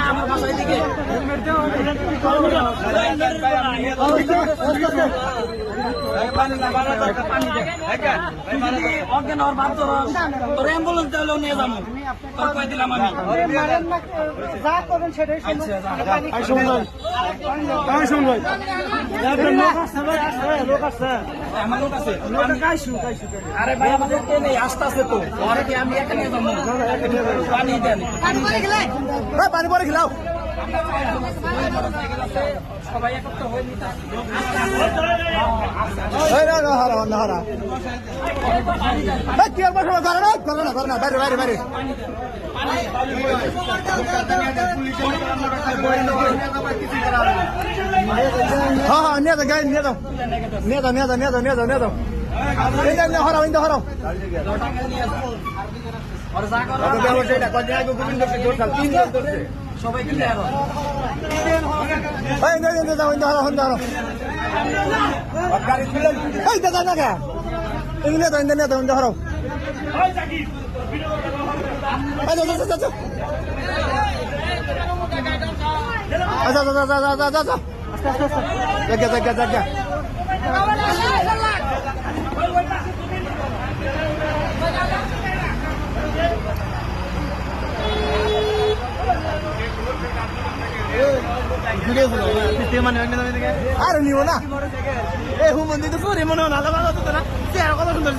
আমার বাসায় দিকে অজ্ঞান হওয়ার ভাব তোর অ্যাম্বুলেন্স চাইলেও নিয়ে যাবো তোর কয়ে দিলাম আমি যা করবেন সেটাই লোক আছে আমার লোক আছে আরে ভাই আমাদের কে নেই আসতে আছে তো ঘরে কি আমি একা নিয়ে যাবো পানি দেন পানি পরে খেলাও সবাই একত্র হয়ে নিতে বাইরে বাইরে বাইরে হ্যাঁ নিয়ে যাও গাড়ি নিয়ে যাও নিয়ে যাও নিয়ে যাও নিয়ে যাও নিয়ে যাও নিয়ে যাও হরাও ইন্দা হরাও সবাই কিনে আরো যাও ইন্দা হরাও ইন্দা হরাও এই দাদা না কে নিয়ে যাও ইন্দা নিয়ে যাও ইন্দা হরাও জায়গা আর নিব না এই হুমন্দি তো মনে হয় ভালো ভালো না কথা সুন্দর